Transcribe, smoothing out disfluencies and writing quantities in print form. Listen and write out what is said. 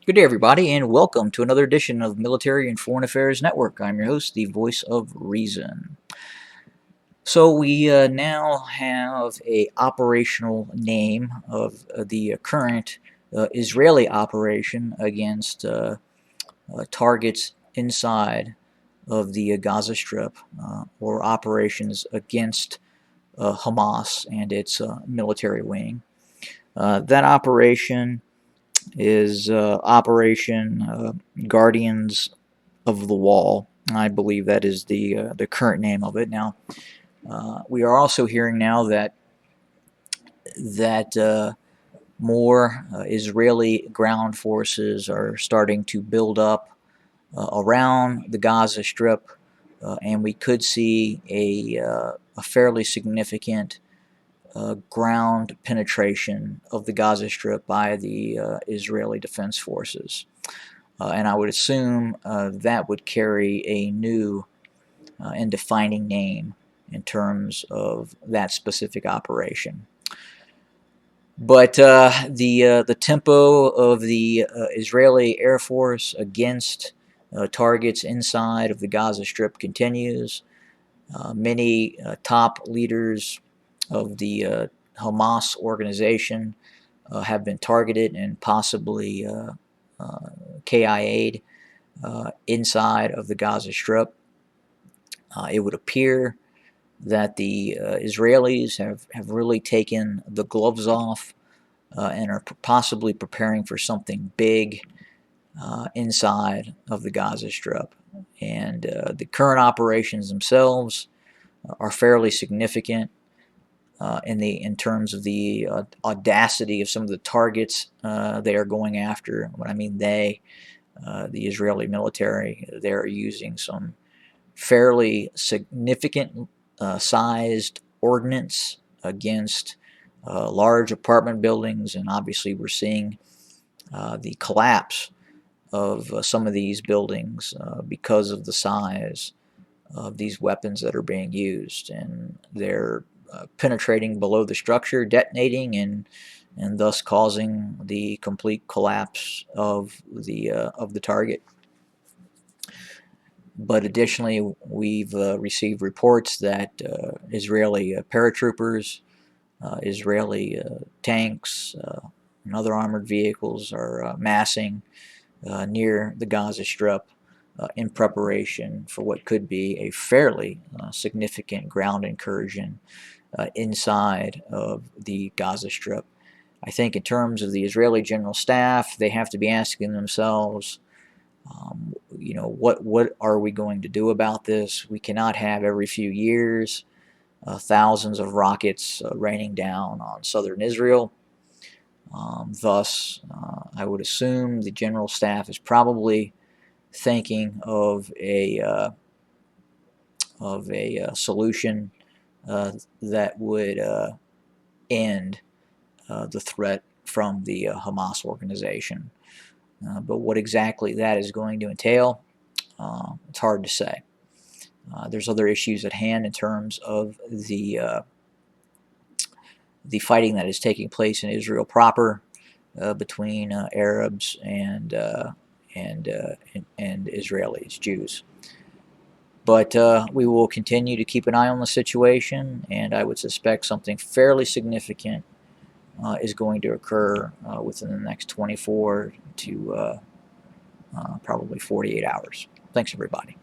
Good day, everybody, and welcome to another edition of Military and Foreign Affairs Network. I'm your host, the voice of reason. So we now have a operational name of the current Israeli operation against targets inside of the Gaza Strip, or operations against Hamas and its military wing. That operation is Operation Guardians of the Wall. I believe that is the current name of it. Now, we are also hearing now that more Israeli ground forces are starting to build up around the Gaza Strip, and we could see a fairly significant ground penetration of the Gaza Strip by the Israeli Defense Forces. And I would assume that would carry a new and defining name in terms of that specific operation. But the tempo of the Israeli Air Force against targets inside of the Gaza Strip continues. Many top leaders of the Hamas organization have been targeted and possibly KIA'd inside of the Gaza Strip. It would appear that the Israelis have really taken the gloves off and are possibly preparing for something big inside of the Gaza Strip. And the current operations themselves are fairly significant in terms of the audacity of some of the targets they are going after. When I mean they, the Israeli military, they're using some fairly significant sized ordnance against large apartment buildings, and obviously we're seeing the collapse of some of these buildings because of the size of these weapons that are being used, and they're penetrating below the structure, detonating, and thus causing the complete collapse of the target. But additionally, we've received reports that Israeli paratroopers, Israeli tanks, and other armored vehicles are massing near the Gaza Strip in preparation for what could be a fairly significant ground incursion inside of the Gaza Strip. I think in terms of the Israeli General Staff, they have to be asking themselves, what are we going to do about this? We cannot have every few years thousands of rockets raining down on southern Israel. Thus, I would assume the General Staff is probably thinking of a solution that would end the threat from the Hamas organization. But what exactly that is going to entail, it's hard to say. There's other issues at hand in terms of the fighting that is taking place in Israel proper between Arabs and Israelis, Jews. But we will continue to keep an eye on the situation, and I would suspect something fairly significant is going to occur within the next 24 to probably 48 hours. Thanks, everybody.